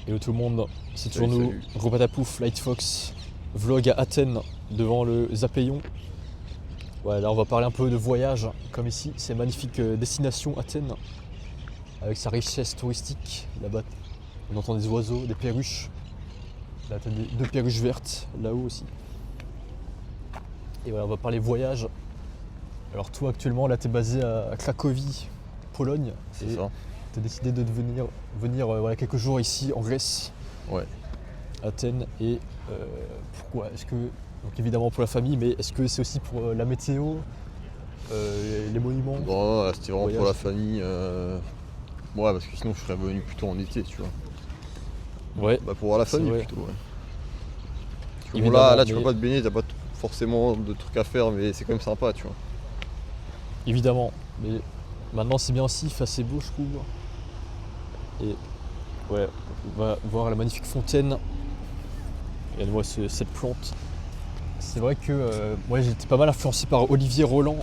Hello tout le monde, c'est toujours Salut, nous, salut. Gros Patapouf, Light Fox, vlog à Athènes devant le Zapéion. Ouais, là on va parler un peu de voyage, comme ici, c'est magnifique destination Athènes, avec sa richesse touristique. Là-bas on entend des oiseaux, des perruches, là t'as deux perruches vertes, là-haut aussi. Et voilà, on va parler voyage. Alors toi actuellement là t'es basé à Cracovie, Pologne, C'est et ça. t'as décidé de venir voilà, quelques jours ici en Grèce. Ouais. Athènes et pourquoi est-ce que, donc évidemment pour la famille, mais est-ce que c'est aussi pour la météo, les monuments? Bon, c'était vraiment pour Voyage. la famille. Ouais, parce que sinon je serais venu plutôt en été, tu vois. Ouais, Bah pour voir la c'est famille vrai. plutôt, ouais. Parce que bon, Évidemment, là tu peux mais- pas te baigner, t'as pas forcément de trucs à faire, mais c'est quand même sympa, tu vois. évidemment, mais maintenant c'est bien aussi, il fait assez beau je trouve. Et ouais, on va voir la magnifique fontaine. Regarde-moi cette plante. C'est vrai que moi j'étais pas mal influencé par Olivier Roland,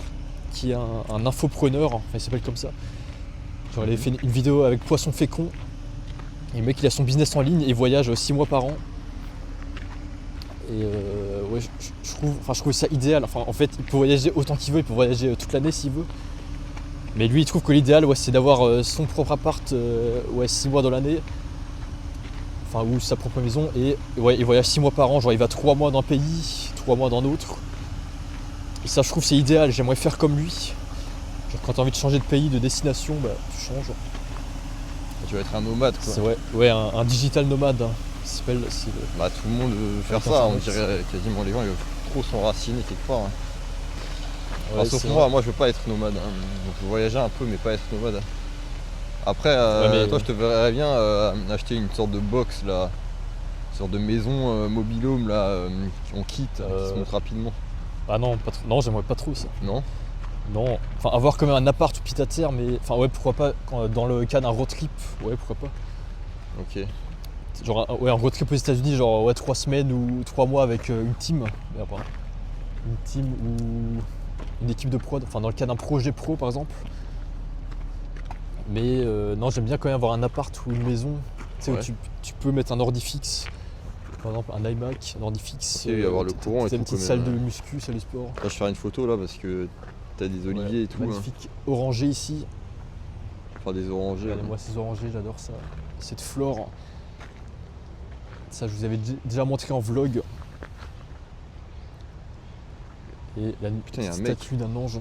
qui est un infopreneur, enfin il s'appelle comme ça. Genre, il avait fait une vidéo avec Poisson Fécond. Et le mec il a son business en ligne et il voyage 6 mois par an. Et ouais, je trouve ça idéal. Enfin, en fait, il peut voyager autant qu'il veut, il peut voyager toute l'année s'il veut. Mais lui, il trouve que l'idéal, ouais, c'est d'avoir son propre appart, ouais, 6 mois dans l'année. Enfin, ou sa propre maison. Et ouais, il voyage 6 mois par an. Genre, il va 3 mois d'un pays, 3 mois dans l'autre. Et ça, je trouve, c'est idéal. J'aimerais faire comme lui. Genre, quand t'as envie de changer de pays, de destination, bah, tu changes. Tu vas être un nomade, quoi. C'est vrai, ouais, un digital nomade. Hein. Ça s'appelle, Bah tout le monde veut faire Avec ça, on Internet. dirait quasiment les gens ils veulent trop s'enraciner quelque part. Hein. ouais, Enfin, sauf c'est moi, vrai. moi je veux pas être nomade. Hein. Donc je veux voyager un peu mais pas être nomade. Après, Ouais, mais, toi je te verrais bien acheter une sorte de box là, une sorte de maison mobil-home là, qu'on quitte, qui se monte rapidement. ah non, pas trop. Non, j'aimerais pas trop ça. Non? Non, enfin avoir quand même un appart ou pied à terre, mais enfin ouais, pourquoi pas dans le cas d'un road trip, ouais, pourquoi pas. Ok. Genre ouais, un road trip aux États-Unis, genre ouais, 3 semaines ou 3 mois avec une team, mais enfin, une team ou une équipe de prod, enfin dans le cas d'un projet pro par exemple. Mais non, j'aime bien quand même avoir un appart ou une maison, tu sais, Ouais. où tu peux mettre un ordi fixe, par exemple un iMac, un ordi fixe, Ok, avoir le courant et t'as une tout, petite quand salle même. de muscu, salle de sport. Là je vais faire une photo là parce que t'as des oliviers Ouais, et tout. Hein. magnifique orangé ici. Enfin des orangers. Regardez-moi ces orangers, j'adore ça. Cette flore. Ça, je vous avais déjà montré en vlog. Et la Putain, y a petite un mec. statue d'un ange.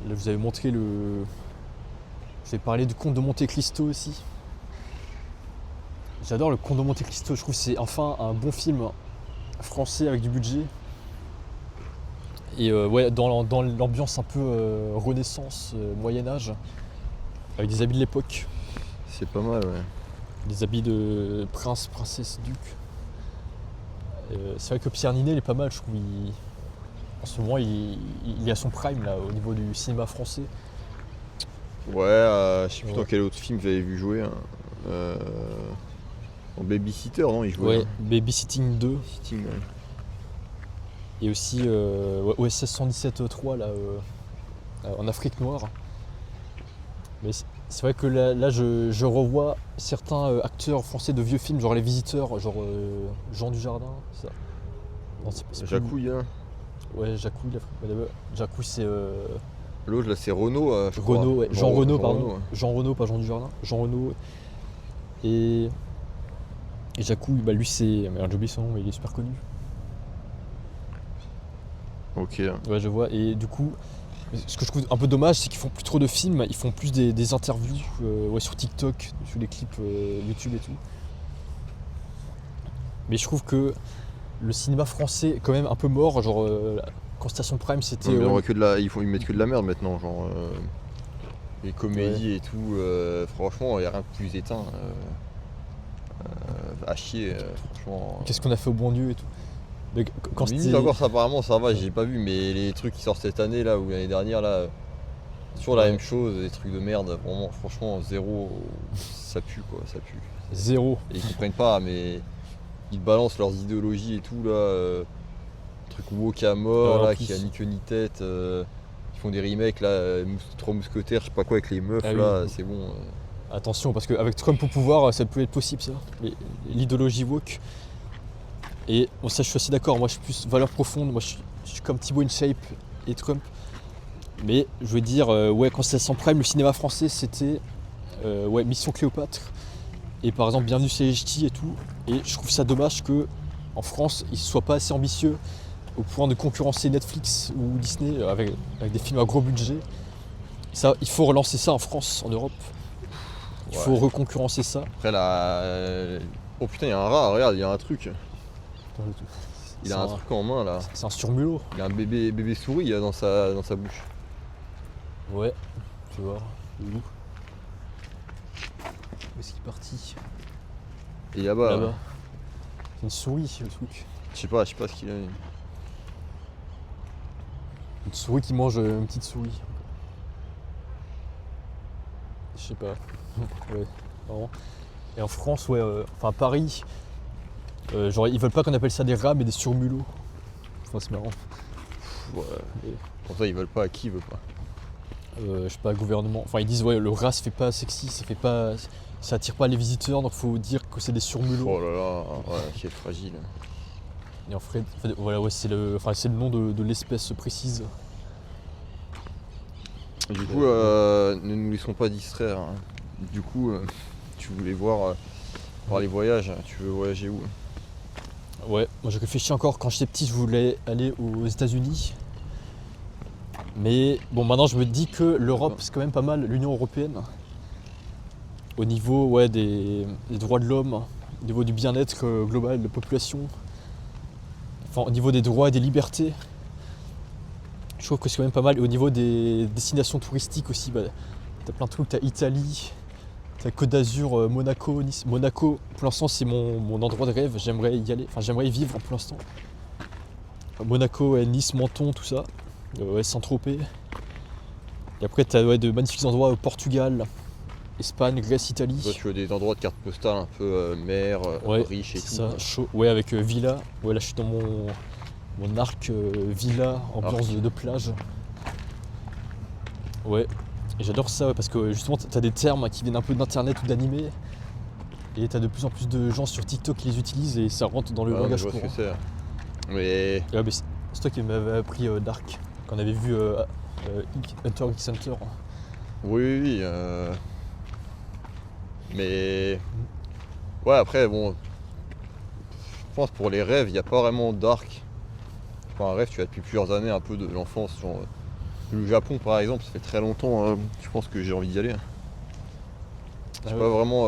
Là, je vous avais montré le. Je vais parler du Comte de Monte Cristo aussi. J'adore le Comte de Monte Cristo. Je trouve que c'est enfin un bon film français avec du budget. Et ouais, dans l'ambiance un peu Renaissance, Moyen-Âge, avec des habits de l'époque. C'est pas mal, ouais. Des habits de prince, princesse, duc. C'est vrai que Pierre Ninet il est pas mal, je trouve. En ce moment, il est à son prime là, au niveau du cinéma français. Ouais, je sais plus dans quel autre film j'avais vu jouer. Hein. En Babysitter, non, il jouait. Ouais, Hein. Babysitting 2. Sitting, ouais. Et aussi ouais, OSS 117-3 là, en Afrique noire. Mais c'est vrai que là, je revois certains acteurs français de vieux films, genre Les Visiteurs, genre Jean Dujardin, ça. Non, c'est plus- Jacouille, hein. Ouais, Jacouille, Jacouille c'est L'autre là c'est Renault, je crois. Renault, ouais. Jean Renault, pardon. Renault, ouais. Jean Renault, pas Jean Dujardin. Jean Renault. Et Jacouille, bah lui c'est. Merde, j'ai oublié son nom, mais il est super connu. Ok. Ouais, je vois. Et du coup, ce que je trouve un peu dommage, c'est qu'ils font plus trop de films, ils font plus des interviews ouais, sur TikTok, sur les clips YouTube et tout. Mais je trouve que le cinéma français est quand même un peu mort. Genre, quand Station Prime, c'était. Non, mais on voit que de la... ils mettent que de la merde maintenant, genre. Les comédies Ouais. et tout, franchement, y a rien de plus éteint. À chier, franchement. Qu'est-ce qu'on a fait au bon Dieu et tout. Mais quand Limite c'était. encore, ça, apparemment, ça va, j'ai pas vu, mais les trucs qui sortent cette année là ou l'année dernière là, c'est toujours la Ouais. même chose, des trucs de merde, vraiment, franchement, zéro, ça pue quoi, ça pue. Zéro. Et ils comprennent pas, mais ils te balancent leurs idéologies et tout là, truc woke à mort Ouais, en là, plus. qui a ni queue ni tête, ils font des remakes là, Trois Mousquetaires, je sais pas quoi avec les meufs Ah oui. là, c'est bon. Attention, parce qu'avec Trump au pouvoir, ça peut être possible ça, l'idéologie woke. Et bon, ça je suis assez d'accord, moi je suis plus valeur profonde, moi je suis comme Thibaut InShape et Trump. Mais je veux dire, ouais, quand c'était en prime, le cinéma français c'était ouais, Mission Cléopâtre. Et par exemple Bienvenue chez les Ch'tis et tout. Et je trouve ça dommage que en France, ils ne soient pas assez ambitieux au point de concurrencer Netflix ou Disney avec des films à gros budget. Ça, il faut relancer ça en France, en Europe. Il faut reconcurrencer ça. Après oh putain, il y a un rat, regarde, il y a un truc. Il a un truc en main là. C'est un surmulot. Il a un bébé souris dans sa bouche. Ouais, tu vois. Où est-ce qu'il est parti? Et là-bas. Là-bas. C'est une souris le truc. Je sais pas ce qu'il a. Une souris qui mange une petite souris. Je sais pas. Ouais, vraiment. Et en France, ouais, enfin à Paris, genre ils veulent pas qu'on appelle ça des rats mais des surmulots. Enfin c'est marrant. Ouais. Pour ça ils veulent pas, qui veut pas? Je sais pas, gouvernement. Enfin ils disent ouais le rat ça fait pas sexy, ça attire pas les visiteurs donc faut dire que c'est des surmulots. Oh là là, ouais, c'est fragile. Et en fait voilà ouais c'est le nom de l'espèce précise. Du coup, ne nous laissons pas distraire. Hein. Du coup, tu voulais voir les voyages. Tu veux voyager où? Ouais, moi je réfléchis encore. Quand j'étais petit, je voulais aller aux États-Unis. Mais bon, maintenant je me dis que l'Europe, c'est quand même pas mal, l'Union européenne. Au niveau ouais, des droits de l'homme, au niveau du bien-être global de la population. Enfin, au niveau des droits et des libertés. Je trouve que c'est quand même pas mal. Et au niveau des destinations touristiques aussi, bah, t'as plein de trucs. T'as Italie, t'as Côte d'Azur, Monaco, Nice. Monaco, pour l'instant, c'est mon endroit de rêve. J'aimerais y aller. Enfin, j'aimerais y vivre pour l'instant. Monaco, Nice, Menton, tout ça. Ouais, Saint-Tropez. Et après, t'as ouais, de magnifiques endroits au Portugal, Espagne, Grèce, Italie. Toi, tu veux des endroits de carte postale un peu mer, ouais, riche et tout. C'est ça, chaud. Ouais, avec villa. Ouais, là, je suis dans mon arc villa, ambiance de plage. Ouais, et j'adore ça ouais, parce que justement t'as des termes qui viennent un peu d'internet ou d'animé et t'as de plus en plus de gens sur TikTok qui les utilisent et ça rentre dans le langage courant. Ce que c'est. Mais... Ouais, mais c'est toi qui m'avais appris Dark, qu'on avait vu Hunter x Hunter. Oui. Mais... Ouais, après, bon... Je pense pour les rêves, il n'y a pas vraiment Dark. Enfin, un rêve, tu as depuis plusieurs années, un peu de l'enfance. Genre, le Japon, par exemple, ça fait très longtemps, je pense que j'ai envie d'y aller. J'ai pas vraiment...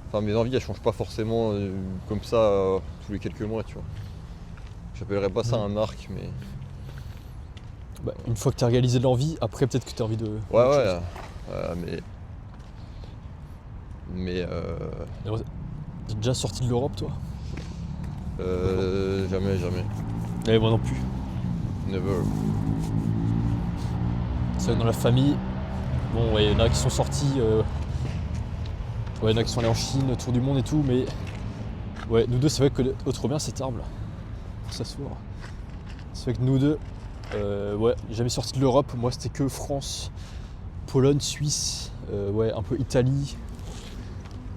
Enfin, mes envies, elles changent pas forcément comme ça tous les quelques mois, tu vois. J'appellerais pas ça un arc, mais... Bah, une fois que tu as réalisé l'envie, après peut-être que tu as envie de... Ouais, mais... T'es déjà sorti de l'Europe, toi? Jamais. Et moi non plus. Never. C'est vrai que dans la famille, bon, ouais, il y en a qui sont sortis... Ouais, il y en a qui sont allés en Chine, tour du monde et tout, mais... Ouais, nous deux, c'est vrai que autre bien, c'est Tarbes. Pour s'asseoir. C'est vrai que nous deux, ouais, jamais sorti de l'Europe. Moi, c'était que France, Pologne, Suisse, ouais, un peu Italie,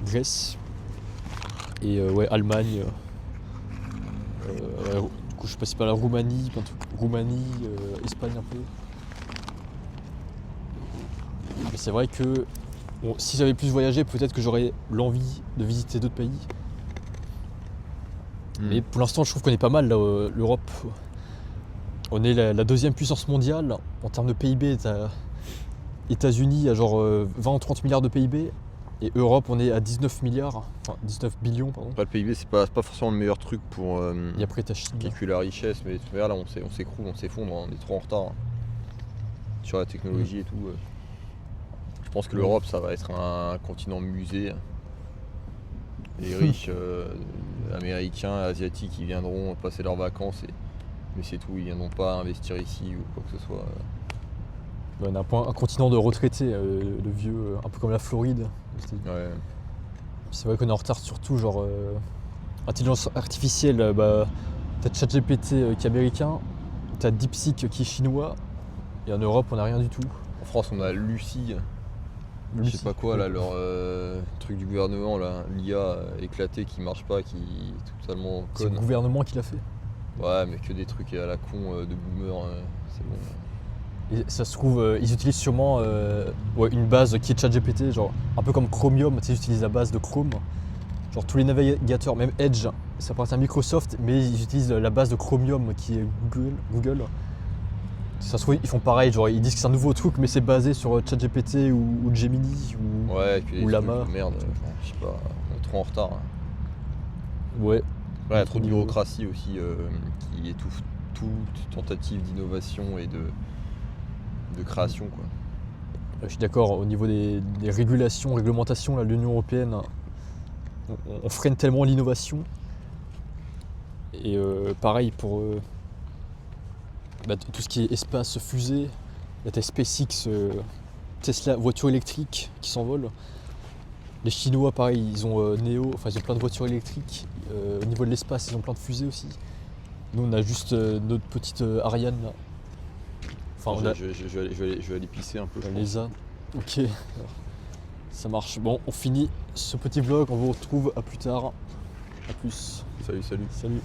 Grèce et ouais, Allemagne. Ouais, du coup, je suis passé par la Roumanie, Espagne un peu. Mais c'est vrai que bon, si j'avais plus voyagé, peut-être que j'aurais l'envie de visiter d'autres pays. Mais pour l'instant, je trouve qu'on est pas mal là, l'Europe. On est la deuxième puissance mondiale en termes de PIB. T'as États-Unis à genre 20 ou 30 milliards de PIB. Et Europe, on est à 19 milliards, enfin 19 billions, pardon. Le PIB, c'est pas forcément le meilleur truc pour et après, t'as Chine. Calculer la richesse, mais là, on s'écroule, on s'effondre, on est trop en retard sur la technologie et tout. Je pense que l'Europe, ça va être un continent musée. Les riches américains, asiatiques, ils viendront passer leurs vacances, mais c'est tout, ils viendront pas investir ici ou quoi que ce soit. On a un continent de retraités, de vieux, un peu comme la Floride. Ouais. C'est vrai qu'on est en retard surtout, genre intelligence artificielle, bah, t'as ChatGPT qui est américain, t'as DeepSeek qui est chinois, et en Europe on n'a rien du tout. En France, on a Lucie, je sais pas quoi là, leur truc du gouvernement là, l'IA éclaté qui marche pas, qui est totalement C'est le conne. gouvernement qui l'a fait. Ouais, mais que des trucs à la con de boomer, c'est bon. Et ça se trouve, ils utilisent sûrement une base qui est ChatGPT, genre un peu comme Chromium, tu sais, ils utilisent la base de Chrome. Genre tous les navigateurs, même Edge, ça appartient à Microsoft, mais ils utilisent la base de Chromium qui est Google. Ça se trouve, ils font pareil, genre ils disent que c'est un nouveau truc, mais c'est basé sur ChatGPT ou Gemini Ouais, et puis les ou trucs Lama. de merde, enfin, je sais pas, on est trop en retard. Hein. Ouais. Ouais, il y a trop de Niveau. bureaucratie aussi qui étouffe toute tentative d'innovation et de création, quoi. Je suis d'accord, au niveau des régulations, réglementations, là, l'Union Européenne, on freine tellement l'innovation. Et pareil pour tout ce qui est espace fusée, la SpaceX, Tesla, voitures électriques qui s'envolent. Les Chinois, pareil, ils ont Neo, enfin ils ont plein de voitures électriques. Au niveau de l'espace, ils ont plein de fusées aussi. Nous, on a juste notre petite Ariane là. Enfin, on a je vais aller pisser un peu. je pense. les A. Ok, ça marche. Bon, on finit ce petit vlog, on vous retrouve à plus tard. A plus. Salut. Salut.